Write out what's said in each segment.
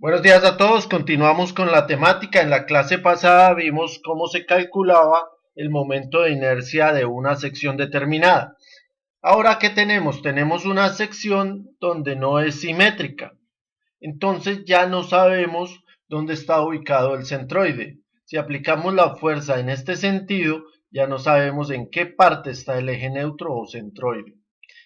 Buenos días a todos, continuamos con la temática. En la clase pasada vimos cómo se calculaba el momento de inercia de una sección determinada. Ahora, ¿qué tenemos? Tenemos una sección donde no es simétrica. Entonces ya no sabemos dónde está ubicado el centroide. Si aplicamos la fuerza en este sentido, ya no sabemos en qué parte está el eje neutro o centroide.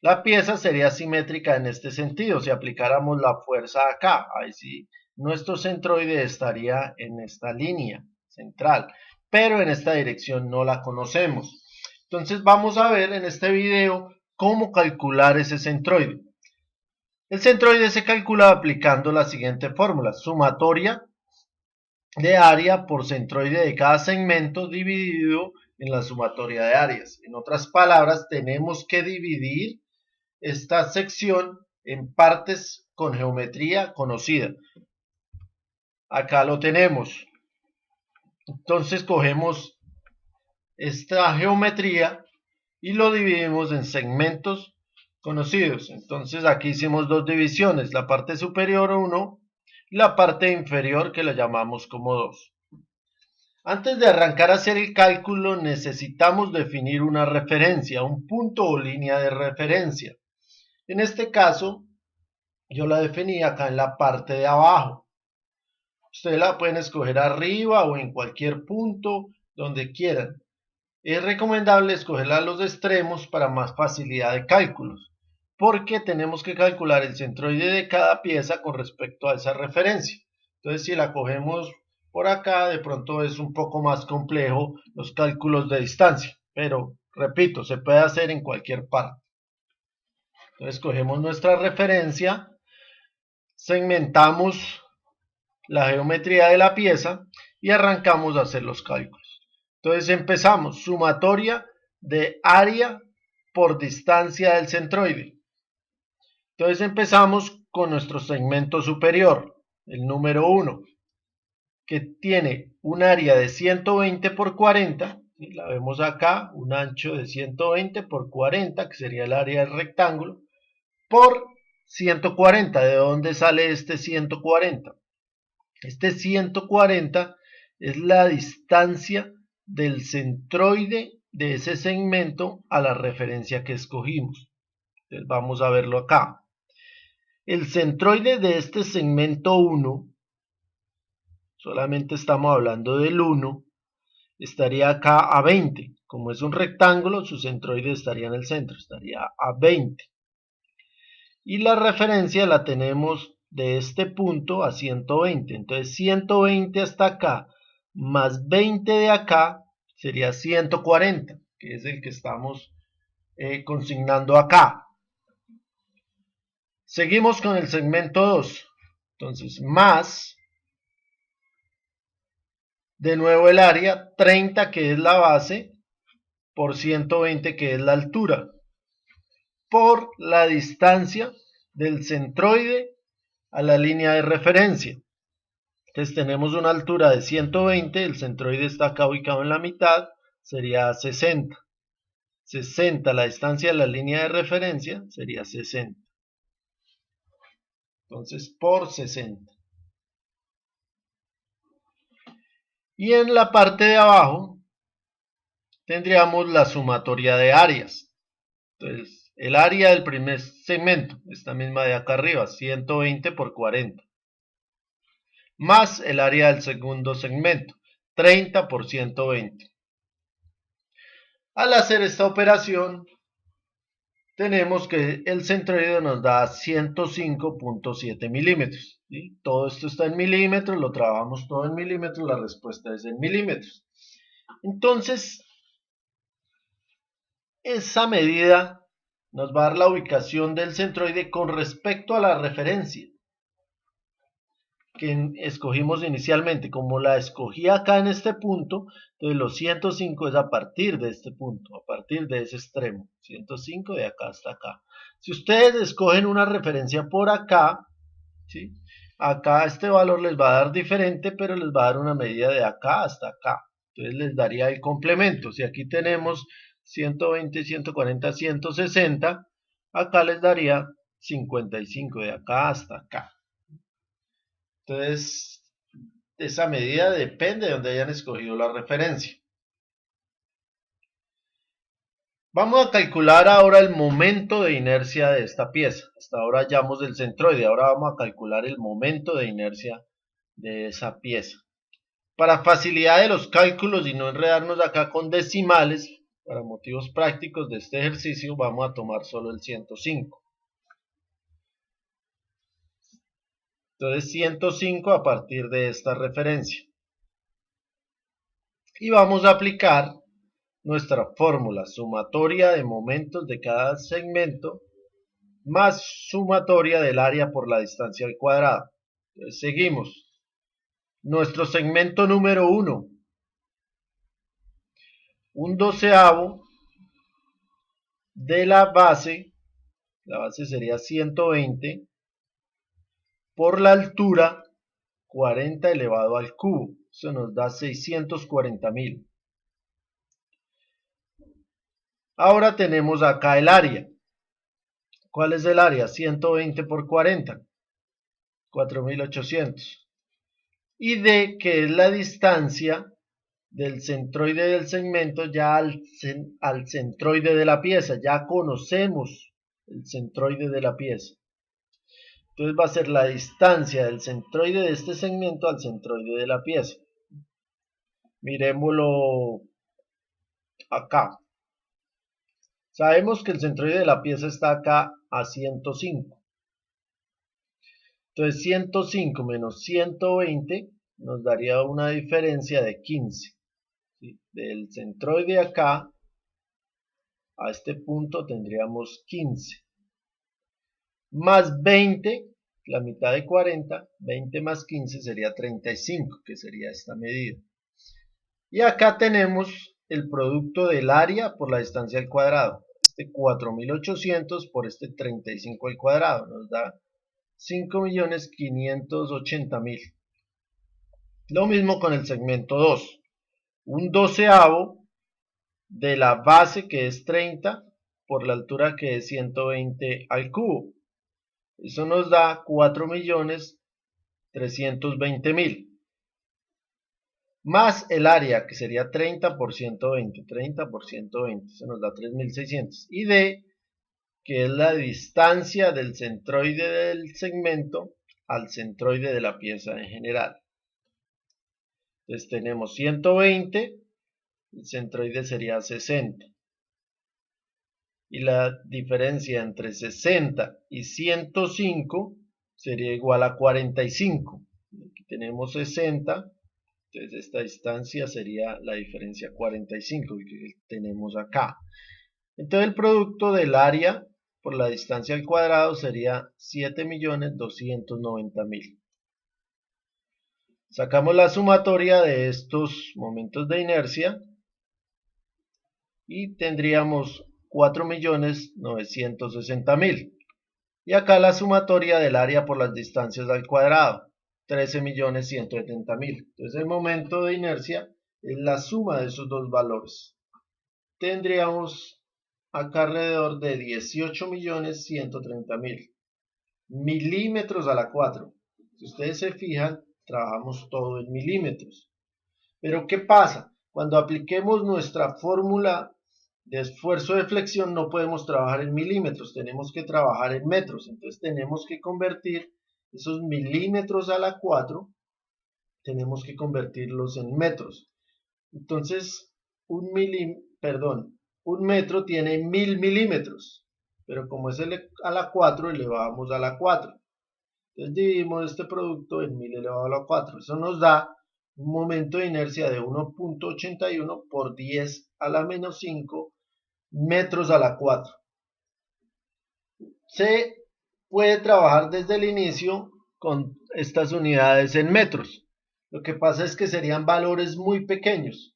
La pieza sería simétrica en este sentido, si aplicáramos la fuerza acá, ahí sí, nuestro centroide estaría en esta línea central, pero en esta dirección no la conocemos. Entonces vamos a ver en este video cómo calcular ese centroide. El centroide se calcula aplicando la siguiente fórmula: sumatoria de área por centroide de cada segmento dividido en la sumatoria de áreas. En otras palabras, tenemos que dividir esta sección en partes con geometría conocida. Acá lo tenemos. Entonces cogemos esta geometría y lo dividimos en segmentos conocidos. Entonces aquí hicimos dos divisiones, la parte superior 1 y la parte inferior que la llamamos como 2. Antes de arrancar a hacer el cálculo necesitamos definir una referencia, un punto o línea de referencia. En este caso yo la definí acá en la parte de abajo. Ustedes la pueden escoger arriba o en cualquier punto donde quieran. Es recomendable escogerla a los extremos para más facilidad de cálculos, porque tenemos que calcular el centroide de cada pieza con respecto a esa referencia. Entonces, si la cogemos por acá, de pronto es un poco más complejo los cálculos de distancia, pero repito, se puede hacer en cualquier parte. Entonces, cogemos nuestra referencia, segmentamos la geometría de la pieza y arrancamos a hacer los cálculos. Entonces empezamos, sumatoria de área por distancia del centroide. Entonces empezamos con nuestro segmento superior, el número 1, que tiene un área de 120 por 40, ¿sí? La vemos acá, un ancho de 120 por 40, que sería el área del rectángulo, por 140. ¿De dónde sale este 140? Este 140 es la distancia del centroide de ese segmento a la referencia que escogimos. Entonces vamos a verlo acá. El centroide de este segmento 1, solamente estamos hablando del 1, estaría acá a 20. Como es un rectángulo, su centroide estaría en el centro, estaría a 20. Y la referencia la tenemos de este punto a 120. Entonces 120 hasta acá más 20 de acá sería 140, que es el que estamos consignando acá. Seguimos con el segmento 2. Entonces más, de nuevo el área, 30 que es la base, por 120 que es la altura, por la distancia del centroide a la línea de referencia. Entonces tenemos una altura de 120, el centroide está acá ubicado en la mitad, sería 60. 60, la distancia de la línea de referencia sería 60. Entonces por 60. Y en la parte de abajo tendríamos la sumatoria de áreas. Entonces el área del primer segmento, esta misma de acá arriba, 120 por 40. Más el área del segundo segmento, 30 por 120. Al hacer esta operación, tenemos que el centroide nos da 105.7 milímetros. ¿Sí? Todo esto está en milímetros, lo trabajamos todo en milímetros, la respuesta es en milímetros. Entonces, esa medida nos va a dar la ubicación del centroide con respecto a la referencia que escogimos inicialmente. Como la escogí acá en este punto, entonces los 105 es a partir de este punto, a partir de ese extremo, 105 de acá hasta acá. Si ustedes escogen una referencia por acá, ¿sí? Acá este valor les va a dar diferente, pero les va a dar una medida de acá hasta acá. Entonces les daría el complemento. Si aquí tenemos 120, 140, 160, acá les daría 55 de acá hasta acá. Entonces, esa medida depende de donde hayan escogido la referencia. Vamos a calcular ahora el momento de inercia de esta pieza. Hasta ahora hallamos el centroide, ahora vamos a calcular el momento de inercia de esa pieza. Para facilidad de los cálculos y no enredarnos acá con decimales, para motivos prácticos de este ejercicio vamos a tomar solo el 105. Entonces 105 a partir de esta referencia. Y vamos a aplicar nuestra fórmula sumatoria de momentos de cada segmento más sumatoria del área por la distancia al cuadrado. Entonces seguimos. Nuestro segmento número 1, un doceavo de la base sería 120, por la altura 40 elevado al cubo, eso nos da 640.000. Ahora tenemos acá el área. ¿Cuál es el área? 120 por 40, 4.800. Y D, que es la distancia del centroide del segmento ya al centroide de la pieza. Ya conocemos el centroide de la pieza. Entonces va a ser la distancia del centroide de este segmento al centroide de la pieza. Miremoslo acá. Sabemos que el centroide de la pieza está acá a 105. Entonces 105 menos 120 nos daría una diferencia de 15. ¿Sí? Del centroide acá a este punto tendríamos 15. Más 20, la mitad de 40, 20 más 15 sería 35, que sería esta medida. Y acá tenemos el producto del área por la distancia al cuadrado. Este 4.800 por este 35 al cuadrado nos da 5.580.000. Lo mismo con el segmento 2. Un doceavo de la base, que es 30, por la altura, que es 120 al cubo. Eso nos da 4.320.000. Más el área, que sería 30 por 120. 30 por 120, eso nos da 3.600. Y D, que es la distancia del centroide del segmento al centroide de la pieza en general. Entonces tenemos 120, el centroide sería 60. Y la diferencia entre 60 y 105 sería igual a 45. Aquí tenemos 60, entonces esta distancia sería la diferencia 45 que tenemos acá. Entonces el producto del área por la distancia al cuadrado sería 7.290.000. Sacamos la sumatoria de estos momentos de inercia y tendríamos 4.960.000. Y acá la sumatoria del área por las distancias al cuadrado, 13.170.000. Entonces el momento de inercia es la suma de esos dos valores. Tendríamos acá alrededor de 18.130.000 milímetros a la 4. Si ustedes se fijan, trabajamos todo en milímetros. Pero ¿qué pasa? Cuando apliquemos nuestra fórmula de esfuerzo de flexión no podemos trabajar en milímetros, tenemos que trabajar en metros. Entonces tenemos que convertir esos milímetros a la 4, tenemos que convertirlos en metros. Entonces un metro tiene 1.000 milímetros, pero como es a la 4, elevamos a la 4. Entonces dividimos este producto en 1.000 elevado a la 4. Eso nos da un momento de inercia de 1.81 por 10 a la menos 5 metros a la 4. Se puede trabajar desde el inicio con estas unidades en metros. Lo que pasa es que serían valores muy pequeños.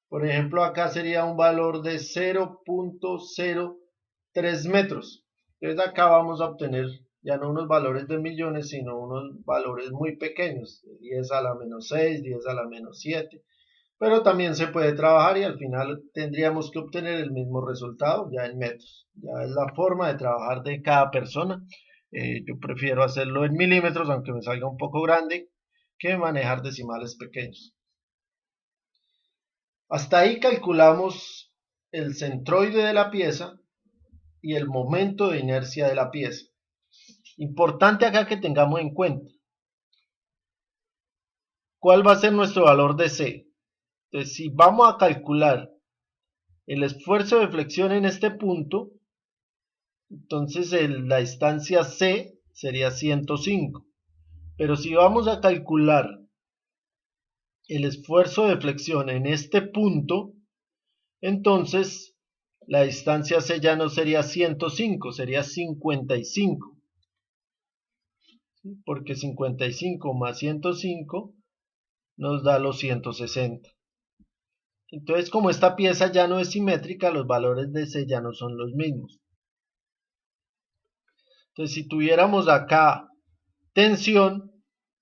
Por ejemplo, acá sería un valor de 0.03 metros. Entonces acá vamos a obtener ya no unos valores de millones, sino unos valores muy pequeños, 10 a la menos 6, 10 a la menos 7. Pero también se puede trabajar y al final tendríamos que obtener el mismo resultado ya en metros. Ya es la forma de trabajar de cada persona. Yo prefiero hacerlo en milímetros, aunque me salga un poco grande, que manejar decimales pequeños. Hasta ahí calculamos el centroide de la pieza y el momento de inercia de la pieza. Importante acá que tengamos en cuenta, ¿cuál va a ser nuestro valor de C? Entonces, si vamos a calcular el esfuerzo de flexión en este punto, entonces la distancia C sería 105. Pero si vamos a calcular el esfuerzo de flexión en este punto, entonces la distancia C ya no sería 105, sería 55. Porque 55 más 105 nos da los 160. Entonces, como esta pieza ya no es simétrica, los valores de C ya no son los mismos. Entonces, si tuviéramos acá tensión,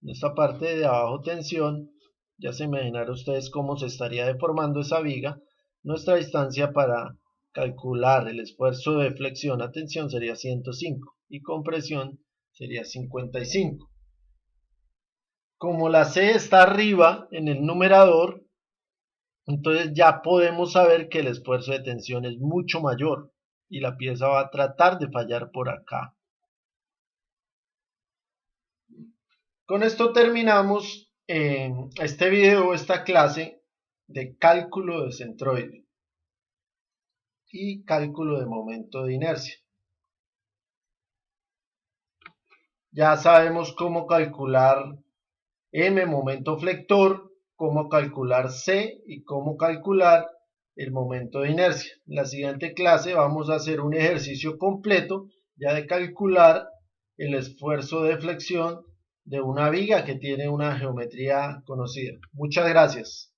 en esta parte de abajo tensión, ya se imaginarán ustedes cómo se estaría deformando esa viga. Nuestra distancia para calcular el esfuerzo de flexión a tensión sería 105 y compresión sería 55. Como la C está arriba en el numerador, entonces ya podemos saber que el esfuerzo de tensión es mucho mayor y la pieza va a tratar de fallar por acá. Con esto terminamos este video, esta clase de cálculo de centroide y cálculo de momento de inercia. Ya sabemos cómo calcular M, momento flector, cómo calcular C y cómo calcular el momento de inercia. En la siguiente clase vamos a hacer un ejercicio completo ya de calcular el esfuerzo de flexión de una viga que tiene una geometría conocida. Muchas gracias.